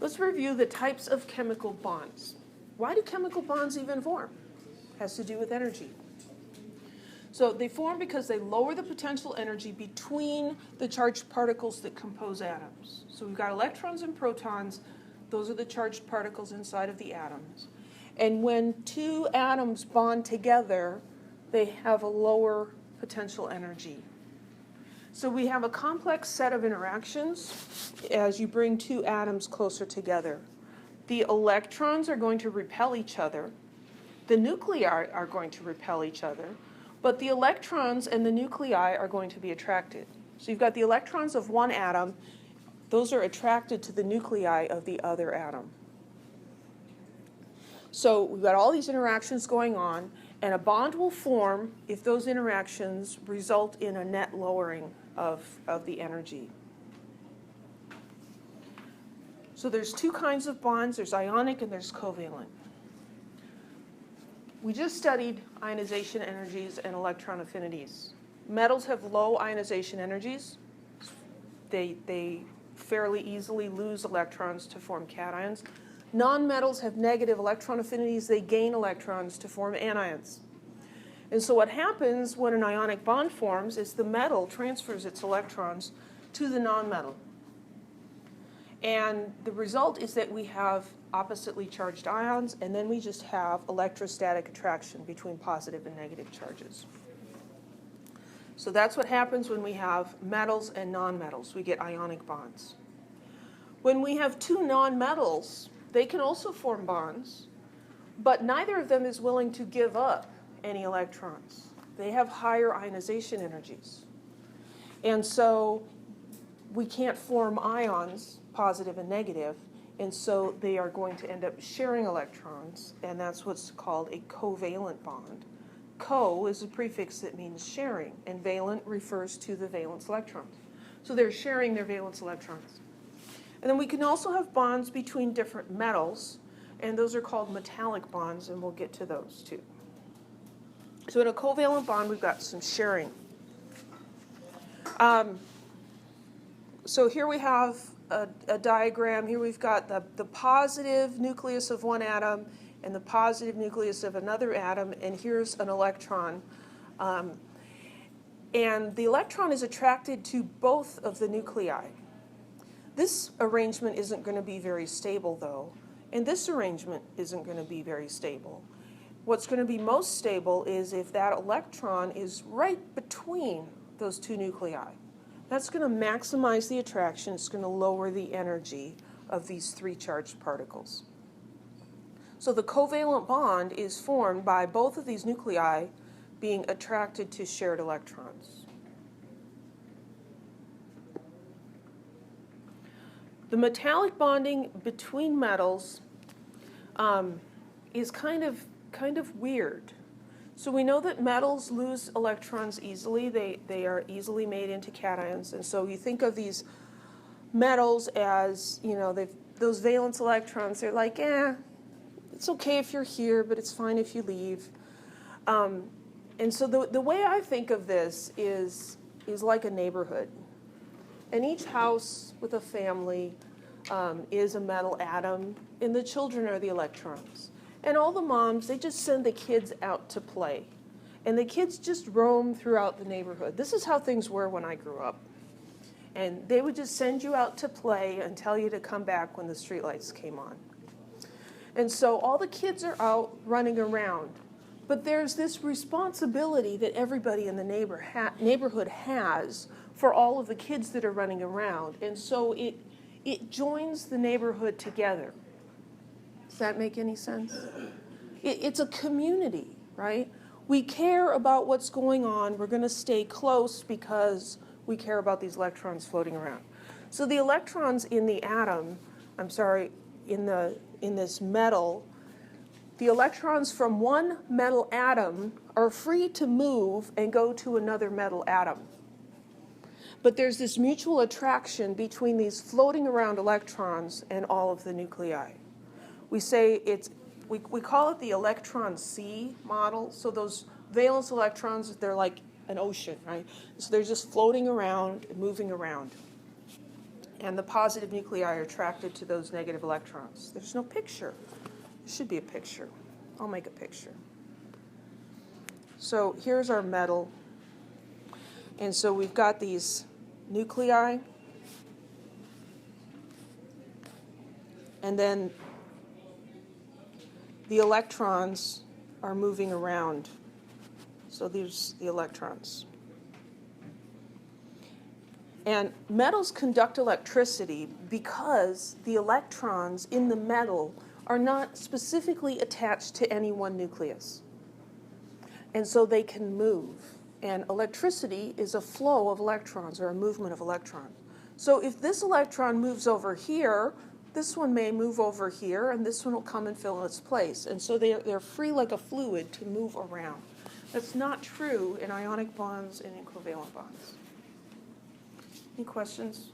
Let's review the types of chemical bonds. Why do chemical bonds even form? Has to do with energy. So they form because they lower the potential energy between the charged particles that compose atoms. So we've got electrons and protons. Those are the charged particles inside of the atoms. And when two atoms bond together, they have a lower potential energy. So we have a complex set of interactions as you bring two atoms closer together. The electrons are going to repel each other. The nuclei are going to repel each other. But the electrons and the nuclei are going to be attracted. So you've got the electrons of one atom. Those are attracted to the nuclei of the other atom. So we've got all these interactions going on, and a bond will form if those interactions result in a net lowering of the energy. So there's two kinds of bonds. There's ionic and there's covalent. We just studied ionization energies and electron affinities. Metals have low ionization energies. They fairly easily lose electrons to form cations. Nonmetals have negative electron affinities. They gain electrons to form anions. And so what happens when an ionic bond forms is the metal transfers its electrons to the nonmetal. And the result is that we have oppositely charged ions, and then we just have electrostatic attraction between positive and negative charges. So that's what happens when we have metals and nonmetals. We get ionic bonds. When we have two nonmetals, they can also form bonds, but neither of them is willing to give up any electrons. They have higher ionization energies. And so we can't form ions, positive and negative, and so they are going to end up sharing electrons, and that's what's called a covalent bond. Co is a prefix that means sharing, and valent refers to the valence electrons. So they're sharing their valence electrons. And then we can also have bonds between different metals, and those are called metallic bonds, and we'll get to those too. So in a covalent bond, we've got some sharing. So here we have a diagram. Here we've got the positive nucleus of one atom and the positive nucleus of another atom, and here's an electron. And the electron is attracted to both of the nuclei. This arrangement isn't going to be very stable, though, and this arrangement isn't going to be very stable. What's going to be most stable is if that electron is right between those two nuclei. That's going to maximize the attraction. It's going to lower the energy of these three charged particles. So the covalent bond is formed by both of these nuclei being attracted to shared electrons. The metallic bonding between metals is kind of weird. So we know that metals lose electrons easily. They are easily made into cations. And so you think of these metals as, those valence electrons. They're like, it's okay if you're here, but it's fine if you leave. And so the way I think of this is like a neighborhood. And each house with a family is a metal atom, and the children are the electrons. And all the moms, they just send the kids out to play. And the kids just roam throughout the neighborhood. This is how things were when I grew up. And they would just send you out to play and tell you to come back when the streetlights came on. And so all the kids are out running around. But there's this responsibility that everybody in the neighborhood has for all of the kids that are running around. And so it joins the neighborhood together. Does that make any sense? It's a community, right? We care about what's going on. We're going to stay close because we care about these electrons floating around. So the electrons in the atom, in this metal, the electrons from one metal atom are free to move and go to another metal atom. But there's this mutual attraction between these floating around electrons and all of the nuclei. We call it the electron sea model. So those valence electrons, they're like an ocean, right? So they're just floating around, moving around. And the positive nuclei are attracted to those negative electrons. There's no picture. There should be a picture. I'll make a picture. So here's our metal. And so we've got these nuclei. And then the electrons are moving around. So there's the electrons. And metals conduct electricity because the electrons in the metal are not specifically attached to any one nucleus. And so they can move. And electricity is a flow of electrons or a movement of electrons. So if this electron moves over here, this one may move over here, and this one will come and fill its place. And so they're free like a fluid to move around. That's not true in ionic bonds and in covalent bonds. Any questions?